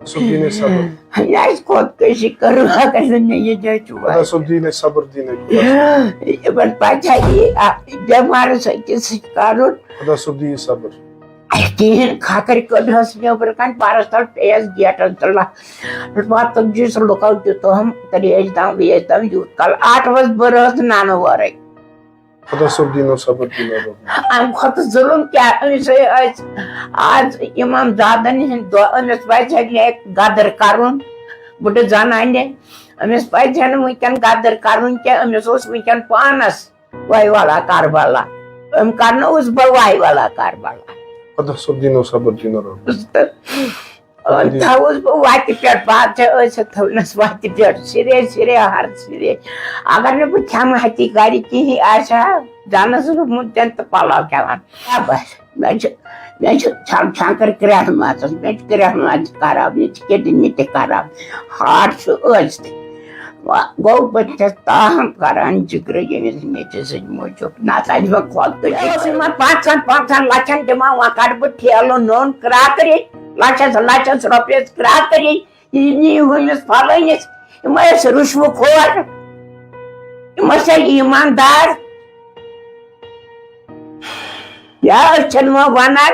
Subdine sabır. Ya خودکشی کرو اگر نہیں جائے چوبا Kada subdine sabır dine. بل پاچا یہ بیمار سکس کرو Kada subdine sabır. کہین خاطر کڑس نیبر کن پارس تل پیس گیٹن تل پتہ جس لکو دم تریش دم ویش دم یوت کل 8 بج برس نانو ورے Kada subdine sabır dine. ام کھت ظلم کیا آج امام زادن ہند دو امس پز غدر کرن بڑ زنانہ امس پز ونکن غدر کرن کی امس ونکن پانس وائی والا کربلا ام کرنوس بہ وائی والا Karbala Kada subdine sabır dine. تھوس بہ وتہ پہ بادشاہ تھونس وتہ پہ سرے سرے ہر سرے اگر نہ بہ کھم ہتی گھر کہین آسا جانس رومتن تو پلو کھان بس میں چھل چھانکر کرہ ماژس میں کرہ ماز خراب یہ کڈنی تہ خراب ہارٹ ٲس تہِ گو بہٕ چھس تاہم کران ذکر ییٚمِس نیٚچوِس سۭتۍ موٗجوٗب نتہٕ آسہِ بہٕ خۄدکٔشی 5 لچھن دِمہٕ ہا وۄنۍ کڑٕ بہٕ ٹھیلہٕ نوٚن کراکری لچھس لچھس رۄپیس کراکری یہِ نِیِو ہُمِس فلٲنِس یِم ٲسۍ رُشوٕ کھور یِم ٲسۍ ایٖماندار یا أسۍ چھِنہٕ وۄنۍ ونان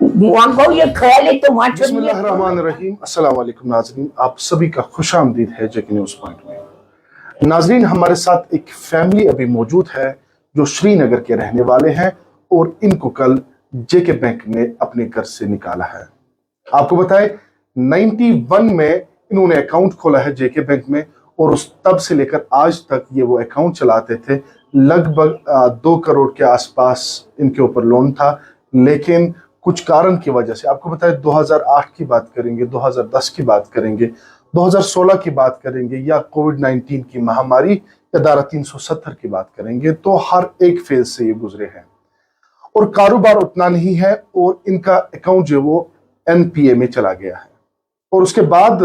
وۄنۍ گوٚو یہِ کھٲلِتھ تہٕ وۄنۍ چھُ बिस्मिल्लाहिर्रहमानिर्रहीम। अस्सलाम वालेकुम नाजरीन, आप सभी का खुश आमदीद है जेके न्यूज़ पॉइंट में। नाजरीन, हमारे साथ एक फैमिली अभी मौजूद है जो श्रीनगर के रहने वाले हैं और इनको कल जेके बैंक ने अपने घर से निकाला है। आपको बताएं 91 में इन्होंने अकाउंट खोला है जेके बैंक में और उस तब से लेकर आज तक ये वो अकाउंट चलाते थे। लगभग 2 करोड़ के आसपास इनके ऊपर लोन था, लेकिन कुछ कारण की वजह से, आपको बताएं 2008 की बात करेंगे, 2010 की बात करेंगे, 2016 की बात करेंगे या कोविड-19 की महामारी या धारा 370 की बात करेंगे, तो हर एक फेज से ये गुजरे हैं और कारोबार उतना नहीं है और इनका अकाउंट जो वो NPA में चला गया है। और उसके बाद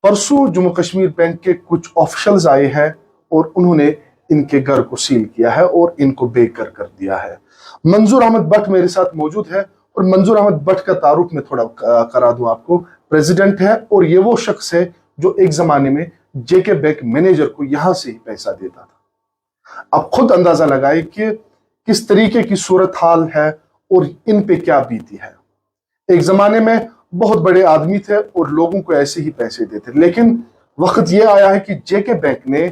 परसों जम्मू कश्मीर बैंक के कुछ ऑफिशियल्स आए हैं और उन्होंने इनके घर को सील किया है और इनको बेघर कर दिया है। मंजूर अहमद भट्ट मेरे साथ मौजूद है और मंजूर अहमद भट्ट का तारुफ में थोड़ा करा दूं आपको। प्रेसिडेंट है और ये वो शख्स है जो एक जमाने में जेके बैंक मैनेजर को यहां से ही पैसा देता था। आप खुद अंदाजा लगाए कि किस तरीके की सूरत हाल है और इन पे क्या बीती है। एक जमाने में बहुत बड़े आदमी थे और लोगों को ऐसे ही पैसे देते, लेकिन वक्त ये आया है कि जेके बैंक ने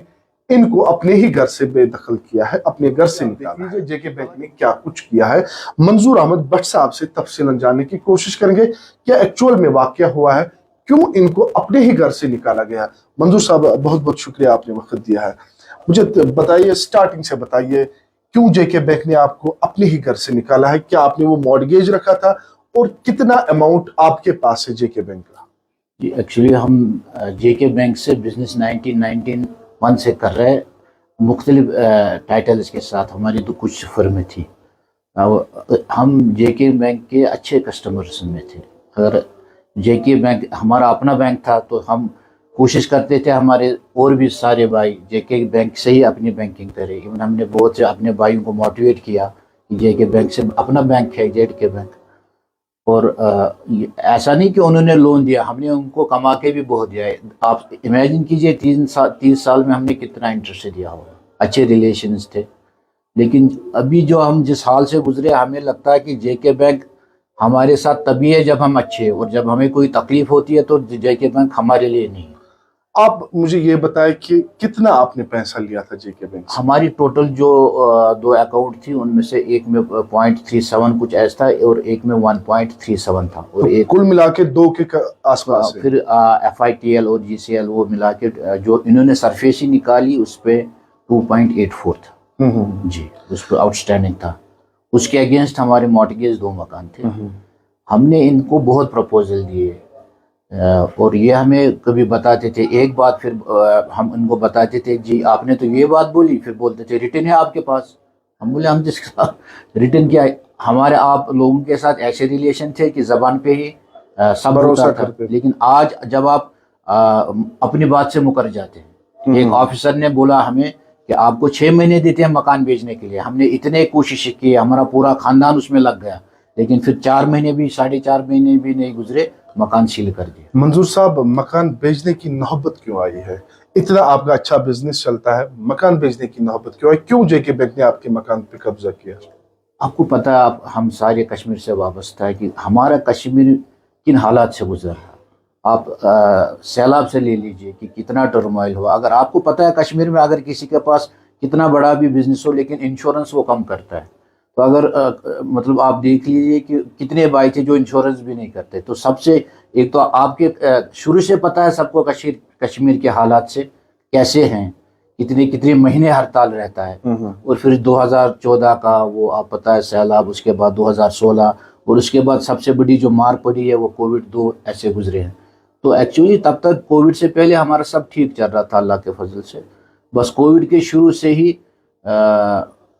इनको अपने ही घर से बेदखल किया है, अपने घर से निकाला है। जेके बैंक ने क्या कुछ किया है, मंजूर अहमद भट्ट साहब से तफसीलन जानने की कोशिश करेंगे। क्या एक्चुअल में वाकया हुआ है, क्यों इनको अपने ही घर से निकाला गया। मंजूर साहब, बहुत बहुत शुक्रिया, आपने वक्त दिया है। मुझे बताइए, स्टार्टिंग से बताइए, क्यों जेके बैंक ने आपको अपने ही घर से निकाला है? क्या आपने वो मॉर्गेज रखा था और कितना अमाउंट आपके पास है जेके बैंक का? जी, एक्चुअली हम जेके बैंक से बिजनेस 1991 से कर रहे, मुख्तलिफ टाइटल्स के साथ हमारी तो कुछ फर्में थी। हम जेके बैंक के अच्छे कस्टमर्स में थे। अगर जेके बैंक हमारा अपना बैंक था तो हम कोशिश करते थे हमारे और भी सारे भाई जेके बैंक से ही अपनी बैंकिंग करें। इवन हमने बहुत से अपने भाइयों को मोटिवेट किया कि जेके बैंक से अपना बैंक है जेके बैंक। और ऐसा नहीं कि उन्होंने लोन दिया, हमने उनको कमा के भी बहुत दिया है। आप इमेजिन कीजिए 30 साल में हमने कितना इंटरेस्ट दिया होगा। अच्छे रिलेशंस थे, लेकिन अभी जो हम जिस हाल से गुजरे, हमें लगता है कि जेके बैंक हमारे साथ तभी है जब हम अच्छे हैं, और जब हमें कोई तकलीफ होती है तो जेके बैंक हमारे लिए नहीं। आप मुझे ये बताएं कि कितना आपने पैसा लिया था जेके बैंक से? हमारी टोटल जो 2 अकाउंट थी उनमें से एक में 0.37 कुछ ऐसा था और एक में 1.37 था, और तो एक कुल मिला के 2 के आसपास है। फिर FITL और GCL वो मिला के जो इन्होंने सरफेसी निकाली उस पे 2.84 था जी, उस पर आउटस्टैंडिंग था। उसके अगेंस्ट हमारे मॉर्गेज 2 मकान थे। हमने इनको बहुत प्रपोजल दिए और ये हमें कभी बताते थे एक बात, फिर हम इनको बताते थे जी आपने तो ये बात बोली, फिर बोलते थे रिटर्न है आपके पास। हम बोले हम जिसके साथ रिटर्न क्या है, हमारे आप लोगों के साथ ऐसे रिलेशन थे कि ज़बान पे ही सब भरोसा होता था, लेकिन आज जब आप अपनी बात से मुकर जाते हैं। एक ऑफिसर ने बोला हमें कि आपको 6 महीने देते हैं मकान बेचने के लिए, हमने इतने कोशिश की, हमारा पूरा खानदान उसमें लग गया, लेकिन फिर 4 महीने भी 4.5 महीने भी नहीं गुजरे, मकान सील कर दिया। मंजूर साहब, मकान बेचने की नौबत क्यों आई है? इतना आपका अच्छा बिजनेस चलता है, मकान बेचने की नौबत क्यों आई? क्यों जेके बैंक ने आपके मकान पे कब्जा किया? आपको पता है, आप हम सारे कश्मीर से वाबस्ता है कि हमारा कश्मीर किन हालात से गुजर रहा है। आप सैलाब से ले लीजिए कि कितना टर्मोइल हुआ। अगर आपको पता है कश्मीर में अगर किसी के पास कितना बड़ा भी बिजनेस हो लेकिन इंश्योरेंस वो कम करता है, तो अगर मतलब आप देख लीजिए कि कितने भाई थे जो इंश्योरेंस भी नहीं करते। तो सबसे एक तो आपके शुरू से पता है सबको कश्मीर के हालात से कैसे हैं, कितने कितने महीने हड़ताल रहता है। और फिर 2014 का वो आप पता है सैलाब, उसके बाद 2016, और उसके बाद सबसे बड़ी जो मार पड़ी है वो कोविड, 2 ऐसे गुजरे हैं। तो एक्चुअली तब तक कोविड से पहले हमारा सब ठीक चल रहा था अल्लाह के फजल से। बस कोविड के शुरू से ही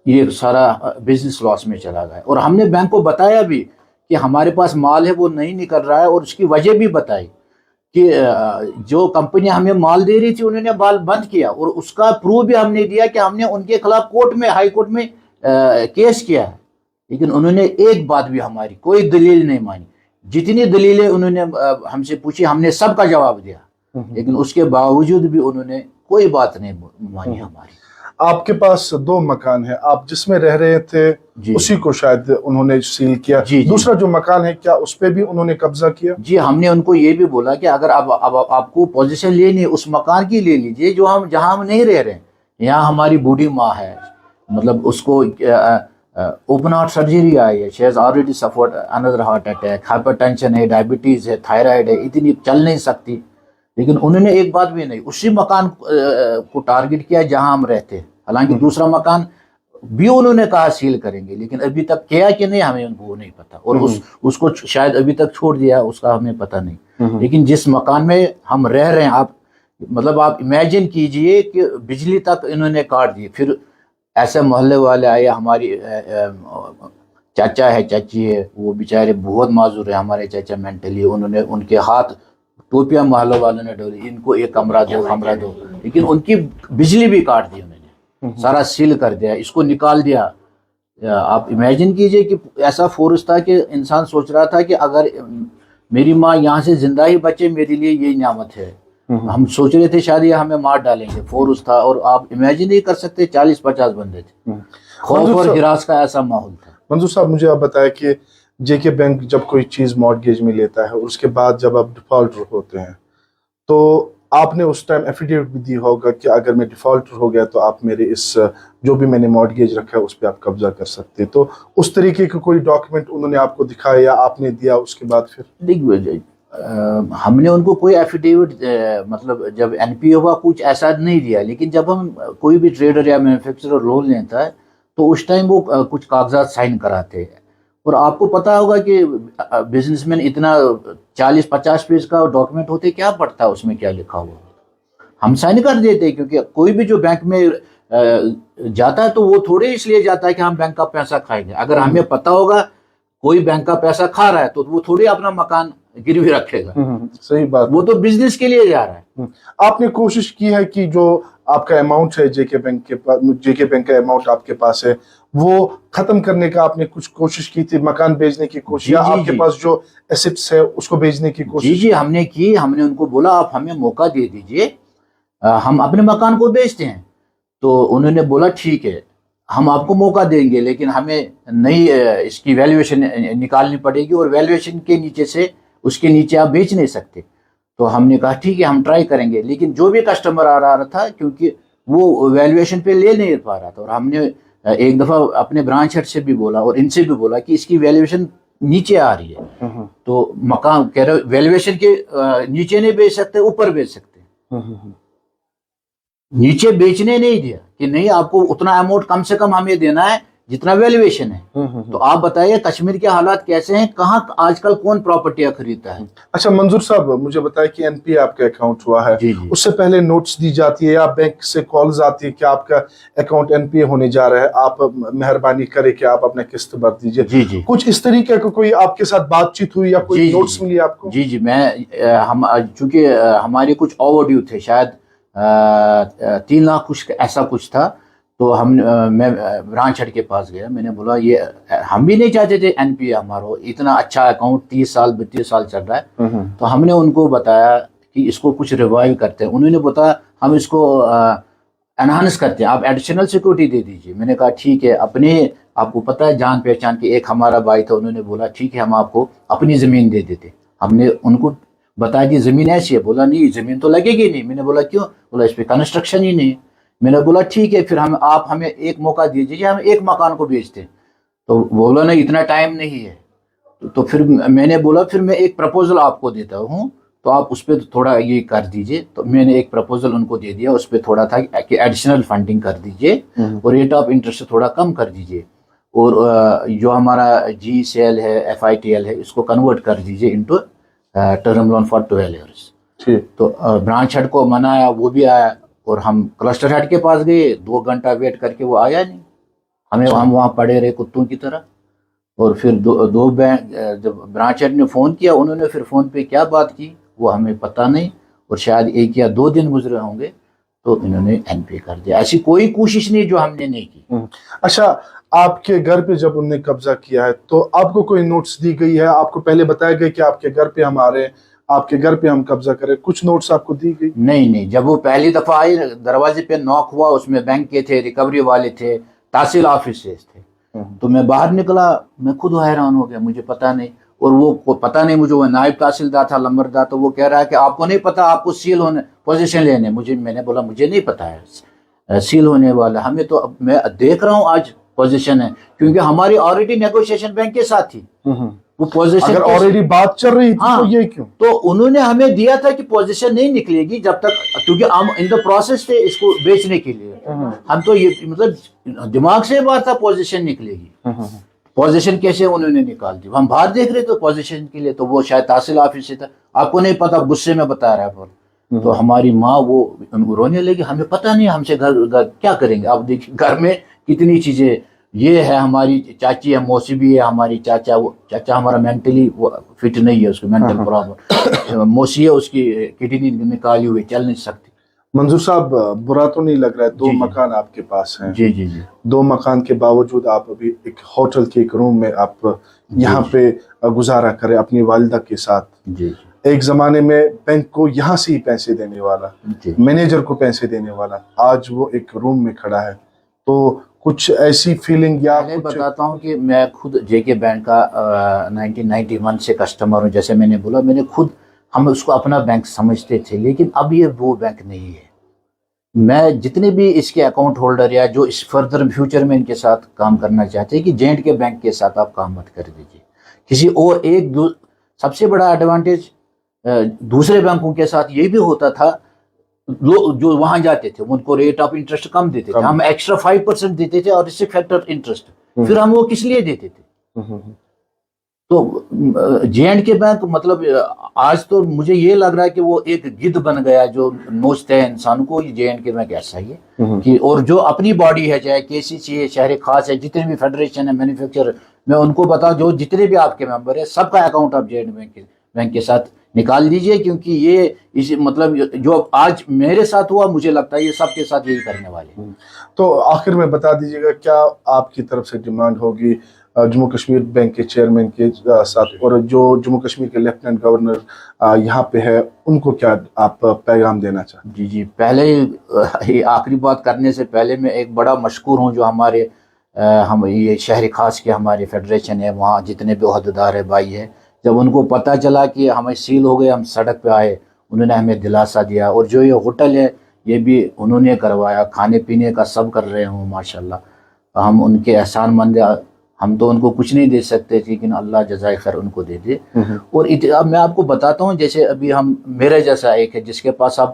ये सारा बिजनेस लॉस में चला गया। और हमने बैंक को बताया भी कि हमारे पास माल है वो नहीं निकल रहा है, और उसकी वजह भी बताई कि जो कंपनी हमें माल दे रही थी उन्होंने माल बंद किया, और उसका प्रूफ भी हमने दिया कि हमने उनके खिलाफ कोर्ट में, हाई कोर्ट में केस किया है। लेकिन उन्होंने एक बात भी हमारी कोई दलील नहीं मानी। जितनी दलीलें उन्होंने हमसे पूछी हमने सबका जवाब दिया, लेकिन उसके बावजूद भी उन्होंने कोई बात नहीं मानी हमारी। आपके पास 2 मकान है, आप जिसमें रह रहे थे उसी को शायद उन्होंने सील किया। दूसरा जो मकान है क्या उस पे भी उन्होंने कब्जा किया? जी, हमने उनको ये भी बोला कि अगर अब आपको पोजीशन लेनी है उस मकान की ले लीजिए जो हम जहां हम नहीं रह रहे हैं। यहाँ हमारी बूढ़ी माँ है, मतलब उसको ओपन हार्ट सर्जरी आई है, she has already suffered another heart attack, hypertension है, डायबिटीज है, थायराइड है, इतनी चल नहीं सकती। लेकिन उन्होंने एक बात भी नहीं, उसी मकान को टारगेट किया जहां हम रहते। हालांकि दूसरा मकान भी उन्होंने कहा सील करेंगे, लेकिन अभी तक किया कि नहीं हमें उनको नहीं पता, और उसको शायद अभी तक छोड़ दिया, उसका हमें पता नहीं। लेकिन जिस मकान में हम रह रहे हैं, आप मतलब आप इमेजिन कीजिए कि बिजली तक इन्होंने काट दी। फिर ऐसे मोहल्ले वाले आए, हमारी चाचा है, चाची है, वो बेचारे बहुत माजूर है हमारे चाचा मेंटली। उन्होंने उनके हाथ टोपियां मोहल्ले वालों ने डोली, इनको एक कमरा दो, लेकिन उनकी बिजली भी काट दी उन्होंने, सारा सील कर दिया, इसको निकाल दिया। आप इमेजिन कीजिए कि ऐसा फोर्स था कि इंसान सोच रहा था कि अगर मेरी माँ यहाँ से जिंदा ही बचे मेरे लिए यही नियामत है। हम सोच रहे थे शायद ये हमें मार डालेंगे, फोर्स था। और आप इमेजिन नहीं कर सकते, 40-50 बंदे थे, खौफ और हिरास का ऐसा माहौल था। मंजूर साहब, मुझे आप बताया कि जेके बैंक जब कोई चीज मॉर्गेज में लेता है और उसके बाद जब आप डिफॉल्टर होते हैं, तो आपने उस टाइम एफिडेविट भी दी होगा कि अगर मैं डिफॉल्टर हो गया तो आप मेरे इस जो भी मैंने मॉर्गेज रखा है उस पर आप कब्जा कर सकते हैं। तो उस तरीके का कोई डॉक्यूमेंट उन्होंने आपको दिखाया या आपने दिया उसके बाद? फिर देखिए, हमने उनको कोई एफिडेविट मतलब जब एनपीओ हुआ कुछ ऐसा नहीं दिया। लेकिन जब हम कोई भी ट्रेडर या मैन्युफैक्चरर लोन लेता है तो उस टाइम वो कुछ कागजात साइन कराते हैं। और आपको पता होगा कि बिजनेसमैन इतना 40-50 पेज का डॉक्यूमेंट होते, क्या पढ़ता है उसमें क्या लिखा हुआ। हम साइन कर देते हैं, क्योंकि कोई भी जो बैंक में जाता है तो वो थोड़े इसलिए जाता है कि हम बैंक का पैसा खाएंगे। अगर हमें पता होगा कोई बैंक का पैसा खा रहा है तो वो थोड़ी अपना मकान गिरवी रखेगा। सही बात, वो तो बिजनेस के लिए जा रहा है। आपने कोशिश की है कि जो आपका अमाउंट है जेके बैंक के पास, जेके बैंक का अमाउंट आपके पास है, वो खत्म करने का आपने कुछ कोशिश की थी, मकान बेचने की कोशिश, या आपके पास जो एसेट्स है उसको बेचने की कोशिश? जी, हमने की। हमने उनको बोला आप हमें मौका दे दीजिए, हम अपने मकान को बेचते हैं। तो उन्होंने बोला ठीक है, हम आपको मौका देंगे, लेकिन हमें नई इसकी वैल्यूएशन निकालनी पड़ेगी, और वैल्यूएशन के नीचे से उसके नीचे आप बेच नहीं सकते। तो हमने कहा ठीक है, हम ट्राई करेंगे। लेकिन जो भी कस्टमर आ रहा था, क्योंकि वो वैल्यूएशन पे ले नहीं पा रहा था, और हमने एक दफा अपने ब्रांच हेड से भी बोला और इनसे भी बोला कि इसकी वैल्यूएशन नीचे आ रही है, तो मकान कह रहे वैल्यूएशन के नीचे नहीं बेच सकते, ऊपर बेच सकते। नीचे बेचने नहीं दिया कि नहीं, आपको उतना अमाउंट कम से कम हमें देना है जितना वैल्यूएशन है। तो आप बताइए कश्मीर के हालात कैसे हैं, कहाँ आजकल कौन प्रॉपर्टियां खरीदता है। अच्छा मंजूर साहब, मुझे बताया कि एनपीए आपका अकाउंट हुआ है, उससे पहले नोट्स दी जाती है या बैंक से कॉल्स आती है कि आपका अकाउंट एनपीए होने जा रहा है, आप मेहरबानी करें कि आप अपना किस्त भर दीजिए। कुछ इस तरीके का कोई आपके साथ बातचीत हुई या कोई नोट्स मिली आपको? जी, हम चूंकि हमारे कुछ ओवरड्यू थे, शायद 3 लाख कुछ ऐसा कुछ था। تو میں برانچ ہیڈ کے پاس گیا, میں نے بولا یہ ہم بھی نہیں چاہتے تھے این پی ہمارا اتنا اچھا اکاؤنٹ 30 سال 32 سال چل رہا ہے, تو ہم نے ان کو بتایا کہ اس کو کچھ ریوائیو کرتے ہیں. انہوں نے بتایا ہم اس کو انہانس کرتے ہیں, آپ ایڈیشنل سیکورٹی دے دیجیے. میں نے کہا ٹھیک ہے, اپنے آپ کو پتہ ہے جان پہچان کے ایک ہمارا بھائی تھا, انہوں نے بولا ٹھیک ہے ہم آپ کو اپنی زمین دے دیتے. ہم نے ان کو بتایا جی زمین ایسی ہے, بولا نہیں زمین تو لگے گی نہیں. میں نے بولا کیوں, بولا اس پہ کنسٹرکشن ہی نہیں. میں نے بولا ٹھیک ہے پھر آپ ہمیں ایک موقع دیجیے, ہم ایک مکان کو بیچتے ہیں. تو بولا نہیں اتنا ٹائم نہیں ہے. تو پھر میں نے بولا پھر میں ایک پرپوزل آپ کو دیتا ہوں, تو آپ اس پہ تھوڑا یہ کر دیجئے. تو میں نے ایک پرپوزل ان کو دے دیا, اس پہ تھوڑا تھا کہ ایڈیشنل فنڈنگ کر دیجئے اور ریٹ آف انٹرسٹ تھوڑا کم کر دیجئے, اور جو ہمارا جی سی ایل ہے ایف آئی ٹی ایل ہے اس کو کنورٹ کر دیجئے into term loan for 12 years. تو برانچ ہیڈ کو منایا, وہ بھی آیا, اور ہم کلسٹر ہیڈ کے پاس گئے, 2 گھنٹہ ویٹ کر کے وہ آیا نہیں. ہم وہاں پڑے رہے کتوں کی طرح. اور پھر دو جب برانچ ہیڈ نے فون کیا, انہوں نے پھر فون پہ کیا بات کی وہ ہمیں پتہ نہیں, اور شاید 1 یا 2 دن گزرے ہوں گے تو انہوں نے این پی کر دیا. ایسی کوئی کوشش نہیں جو ہم نے نہیں کی. اچھا, آپ کے گھر پہ جب انہوں نے قبضہ کیا ہے تو آپ کو کوئی نوٹس دی گئی ہے؟ آپ کو پہلے بتایا گیا کہ آپ کے گھر پہ ہم آ رہے ہیں, آپ کے گھر پہ ہم قبضہ کریں, کچھ نوٹس آپ کو دی گئی؟ نہیں, جب وہ پہلی دفعہ آئی دروازے پہ نوک ہوا, اس میں بینک کے تھے, ریکوری والے تھے, تحصیل آفس سے تھے. تو میں باہر نکلا, میں خود حیران ہو گیا, مجھے پتا نہیں. اور وہ پتہ نہیں مجھے, وہ نائب تحصیلدار تھا لمبردار, تو وہ کہہ رہا ہے کہ آپ کو نہیں پتا, آپ کو سیل ہونے پوزیشن لینے. میں نے بولا مجھے نہیں پتا ہے سیل ہونے والا, ہمیں تو میں دیکھ رہا ہوں آج پوزیشن ہے, کیونکہ ہماری آلریڈی نیگوشیشن بینک کے ساتھ تھی. وہ پوزیشن اگر آلریڈی بات چل رہی تھی تو یہ کیوں؟ تو انہوں نے ہمیں دیا تھا کہ پوزیشن نہیں نکلے گی جب تک, کیونکہ ہم ان دا پروسیس تھے اس کو بیچنے کے لیے. ہم تو یہ مطلب دماغ سے بات تھا پوزیشن نکلے گی. پوزیشن کیسے انہوں نے نکال دی, ہم باہر دیکھ رہے تھے پوزیشن کے لیے. تو وہ شاید تحصیل آفس سے تھا, آپ کو نہیں پتا, غصے میں بتا رہا ہے. تو ہماری ماں وہ رونے لگی, ہمیں پتہ نہیں ہم سے گھر کیا کریں گے. اب دیکھیں گھر میں کتنی چیزیں, یہ ہے ہماری چاچی ہے, موسی بھی ہے ہماری, چاچا ہمارا مینٹلی فٹ نہیں ہے, اس کو مینٹل پرابلم. موسی ہے, اس کی کڈنی نکالی ہوئی, چل نہیں سکتی. منظور صاحب برا تو نہیں لگ رہا ہے, 2 مکان آپ کے پاس ہیں. جی 2 مکان کے باوجود آپ ابھی ایک ہوٹل کے ایک روم میں آپ یہاں پہ گزارا کریں اپنی والدہ کے ساتھ. ایک زمانے میں بینک کو یہاں سے ہی پیسے دینے والا, مینیجر کو پیسے دینے والا, آج وہ ایک روم میں کھڑا ہے. تو کچھ ایسی فیلنگ یا میں بتاتا ہوں کہ میں خود جے کے بینک کا 1991 سے کسٹمر ہوں. جیسے میں نے بولا, میں نے خود, ہم اس کو اپنا بینک سمجھتے تھے, لیکن اب یہ وہ بینک نہیں ہے. میں جتنے بھی اس کے اکاؤنٹ ہولڈر یا جو اس فردر فیوچر میں ان کے ساتھ کام کرنا چاہتے ہیں کہ جے اینڈ کے بینک کے ساتھ آپ کام مت کر دیجیے. کسی اور سب سے بڑا ایڈوانٹیج دوسرے بینکوں کے ساتھ یہ بھی ہوتا تھا, لوگ جو وہاں جاتے تھے ان کو ریٹ آف انٹرسٹ کم دیتے تھے, ہم ایکسٹرا 5% دیتے تھے, اور رسک فیکٹر انٹرسٹ, پھر ہم وہ کس لیے دیتے تھے. تو جے اینڈ کے بینک مطلب آج تو مجھے یہ لگ رہا ہے کہ وہ ایک گدھ بن گیا جو نوچتا ہے انسان کو. جے اینڈ کے بینک ایسا ہی ہے کہ, اور جو اپنی باڈی ہے, چاہے کے سی سی ہے, شہر خاص ہے, جتنے بھی فیڈریشن ہے, مینوفیکچر, میں ان کو بتاؤں جو جتنے بھی آپ کے ممبر ہیں, سب کا اکاؤنٹ آپ جے اینڈ بینک کے ساتھ نکال دیجئے. کیونکہ یہ مطلب جو آج میرے ساتھ ہوا, مجھے لگتا ہے یہ سب کے ساتھ یہی کرنے والے ہیں. تو آخر میں بتا دیجیے گا, کیا آپ کی طرف سے ڈیمانڈ ہوگی جموں کشمیر بینک کے چیئرمین کے ساتھ, اور جو جموں کشمیر کے لیفٹیننٹ گورنر یہاں پہ ہے, ان کو کیا آپ پیغام دینا چاہتے ہیں؟ جی پہلے آخری بات کرنے سے پہلے میں ایک بڑا مشکور ہوں جو ہمارے ہم یہ شہر خاص کے ہمارے فیڈریشن ہے, وہاں جتنے بھی عہدیدار ہے بھائی ہے, جب ان کو پتہ چلا کہ ہمیں سیل ہو گئے, ہم سڑک پہ آئے, انہوں نے ہمیں دلاسا دیا. اور جو یہ ہوٹل ہے یہ بھی انہوں نے کروایا, کھانے پینے کا سب کر رہے ہوں ماشاءاللہ. ہم ان کے احسان مند, ہم تو ان کو کچھ نہیں دے سکتے, لیکن اللہ جزائے خیر ان کو دے دے. اور اب میں آپ کو بتاتا ہوں, جیسے ابھی میرے جیسا ایک ہے جس کے پاس اب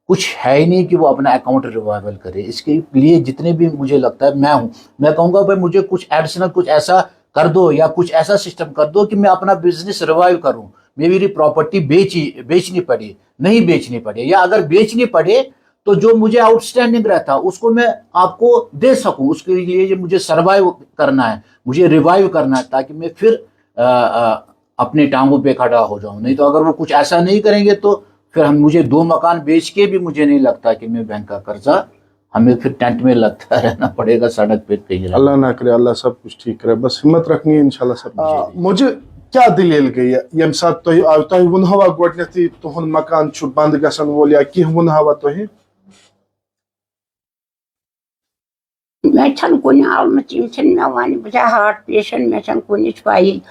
کچھ ہے ہی نہیں کہ وہ اپنا اکاؤنٹ ریوائول کرے. اس کے لیے جتنے بھی مجھے لگتا ہے, میں کہوں گا بھائی مجھے کچھ ایڈیشنل کچھ ایسا کر دو, یا کچھ ایسا سسٹم کر دو کہ میں اپنا بزنس ریوائیو کروں, میری پراپرٹی بیچنی پڑے, نہیں بیچنی پڑے, یا اگر بیچنی پڑے تو جو مجھے آؤٹ اسٹینڈنگ رہتا اس کو میں آپ کو دے سکوں. اس کے لیے مجھے سروائیو کرنا ہے, مجھے ریوائیو کرنا ہے, تاکہ میں پھر اپنے ٹانگوں پہ کھڑا ہو جاؤں. نہیں تو اگر وہ کچھ ایسا نہیں کریں گے تو پھر مجھے 2 مکان بیچ کے بھی مجھے نہیں لگتا کہ میں بینک کا قرضہ हमें फिर टेंट में लगता रहना पड़ेगा, सड़क पे कहीं रहना। अल्लाह ना करे, अल्लाह सब कुछ ठीक करे, बस हिम्मत रखनी है इंशाल्लाह सब। मुझे क्या दलील गई यम सात तुह वन हवा गोडनेथी तुहन मकान छु बंद गसन वोल या कि वन हवा तुह? मैं छन कुन आलमत यम छन मैं वन बजा हार्ट पेशेंट मैं छन कुन पाई,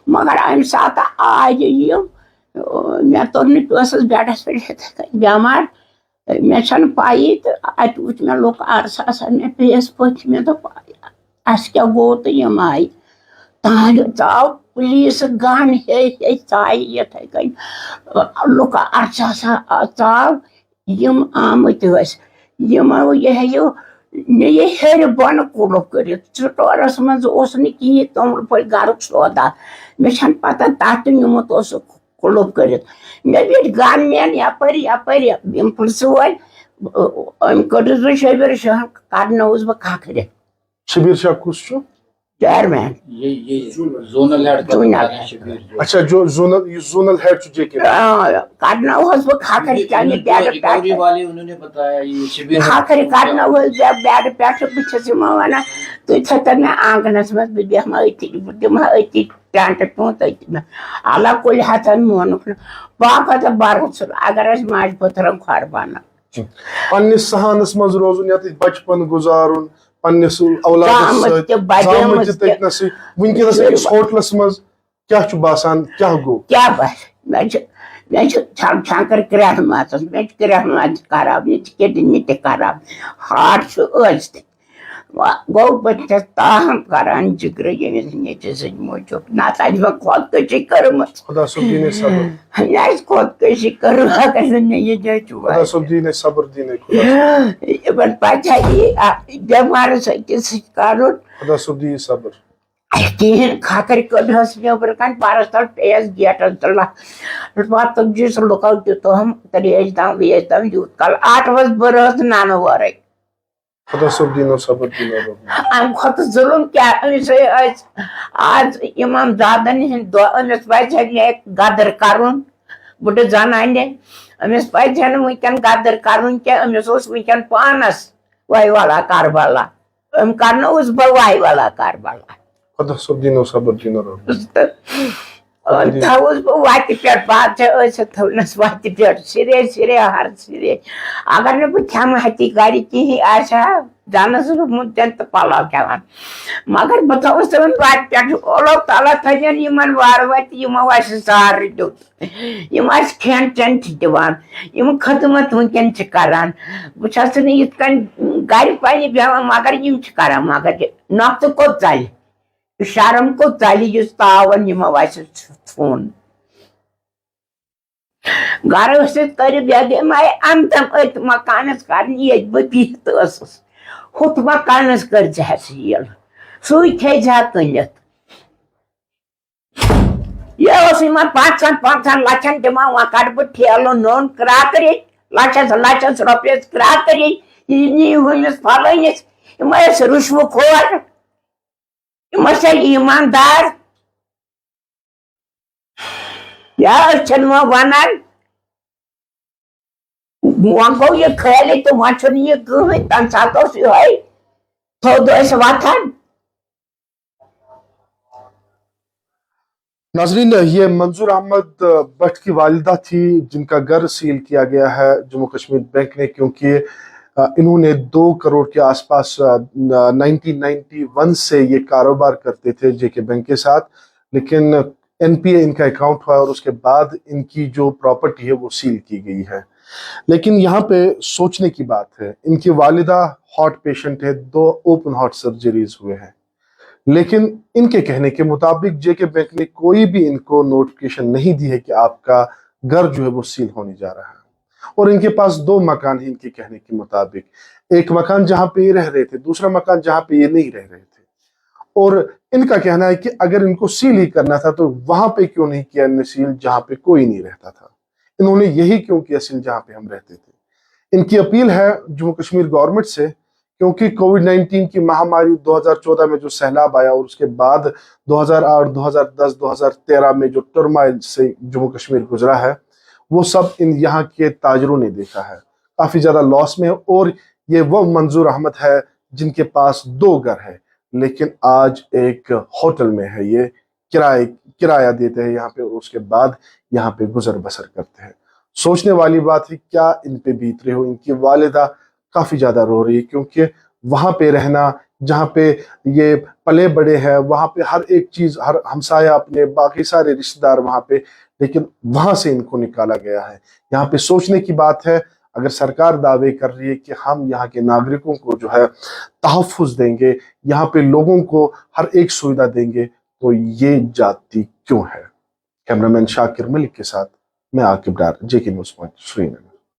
मगर अम सात आज यम मैं तो बेडस पे बेमार, मैं छन पाई तो अत वुच मैं लोग अरस मैं पेस पच मैं दोप अस क्या गो तो यम आई ताव पुलिस गन हे चाय यथे कन लोग अरस चाव यम आमत यम यो मे ये हेर बन कुल कर स्टोरस मज कहीं तोमल पे घर सौदा मे पता तथ निमुत कुलुप कर मे बेट गन मैन यपर बिम्पल सोल कड़स बह शबीर शाह करनस बह खखर। शबीर शाह कुछ चेयरमैन ये जोनल हेड। अच्छा, जो जोनल हेड जेके करनस बह खखर रिकवरी वाले उन्होंने बताया ये शिविर खखर करनस बेड पे बस वन तुम थत मे आंगनस मज बह बेहमा दिमा अति टेंट टूत अति अल्लाह कुल हथन मोनुक बाकत बरस अगर माज पथर खर बना पन्निस सहानस मज रोजुन यत बचपन गुजारुन पन्निस औलादस सतनस वनकस अकिस होटलस मज क्या बासान क्या गो क्या बस मैं शंकर क्रहमत मे क्रहमत खराब किडनी खराब हार्ट गो बस ताहम करान जिक्र यमिस नेचस मूजूब ना खुदकशी कर्म खुदा सब दीने सब्र खुदकशी कर्म अगर मे ये खुदा सब दीने सब्र दीने खुदा पचा बेमार सकिस कर खुदा सब दी सब्र कहें खखर कड़स नबर कन पारस तल पेस गेटस तल पत जिस लुको दित हम त्रेश दाम वेश दाम यूत कल 8 बज बरस नान वर खुदा सब दीनो सब्र दीनो अम खुद जुल्म क्या आज इमाम जादन हिंद अमिस पज गदर करुन बुढ़ जनाने अमिस पज वनकन गदर करुन क्या अमिस वनकन पानस वाई वाला कारबाला अम करना उस वाई वाला कारबाला खुदा सब दीनो सब्र दीनो थवस बह वत पे बात थवनस वत पे सिरे सिरे हर सिरे अगर न बह खम हती गाड़ी कहीं जानस मुद्दन तो पलाव खेवान मगर बह थवस तमन वत पे अल्लाह ताला थन यमन वार वत यमो सार दुत यम खेन चेन दिवान यम खदमत वनकन करान बस इन गर पे बेहान मगर यम करान मगर नक्त कोत चल शर्म को चल तावन यमो फोन घर कर माए अम तम अत मकानस कर ये बह बिहत हुत मकानस कर सील सुई खे कनित ये 5 लक्षन दिमा वह कड़ बह ठेल नोन क्राकरी लक्षस रुपयस क्राकरी हमिस फलनिस रुशव खोर ईमानदार या वन वह गो ये खाली तो वह ये कहें तम सात थोद वथन। नाजरीन, ये मंजूर अहमद भट्ट की वालिदा थी जिनका घर सील किया गया है जम्मू कश्मीर बैंक ने, क्योंकि इन्होंने 2 करोड़ के आसपास 1991 से ये कारोबार करते थे जेके बैंक के साथ, लेकिन एनपीए इनका अकाउंट हुआ और उसके बाद इनकी जो प्रॉपर्टी है वो सील की गई है। लेकिन यहाँ पे सोचने की बात है, इनकी वालिदा हार्ट पेशेंट है, 2 ओपन हार्ट सर्जरीज हुए हैं, लेकिन इनके कहने के मुताबिक जेके बैंक ने कोई भी इनको नोटिफिकेशन नहीं दी है कि आपका घर जो है वो सील होने जा रहा है। और इनके पास 2 मकान हैं इनके कहने के मुताबिक, एक मकान जहां पे ये रह रहे थे, दूसरा मकान जहां पे ये नहीं रह रहे थे। और इनका कहना है कि अगर इनको सील ही करना था तो वहां पे क्यों नहीं किया इन्होंने सील जहां पे कोई नहीं रहता था, इन्होंने यही क्यों किया सील जहां पे हम रहते थे। इनकी अपील है जम्मू कश्मीर गवर्नमेंट से, क्योंकि कोविड-19 की महामारी 2014 में जो सैलाब आया और उसके बाद 2008, 2010, 2013 में जो टर्माइल से जम्मू कश्मीर गुजरा है, वो सब इन यहाँ के ताजरों ने देखा है, काफी ज्यादा लॉस में। और یہ وہ منظور احمد ہے جن کے پاس 2 گھر ہے لیکن آج ایک ہوٹل میں ہے، یہ کرایہ دیتے ہیں یہاں پہ اور اس کے بعد یہاں پہ گزر بسر کرتے ہیں۔ سوچنے والی بات ہے کیا ان پہ بیت رہے ہو۔ ان کی والدہ کافی زیادہ رو رہی ہے کیونکہ وہاں پہ رہنا جہاں پہ یہ پلے بڑے ہیں، وہاں پہ ہر ایک چیز، ہر ہمسایہ اپنے، باقی سارے رشتہ دار وہاں پہ، لیکن وہاں سے ان کو نکالا گیا ہے۔ یہاں پہ سوچنے کی بات ہے، اگر سرکار دعوے کر رہی ہے کہ ہم یہاں کے ناگرکوں کو جو ہے تحفظ دیں گے، یہاں پہ لوگوں کو ہر ایک سویدھا دیں گے، تو یہ جاتی کیوں ہے؟ کیمرامین شاکر ملک کے ساتھ میں Aqib Dar, JK news point, سری نگر۔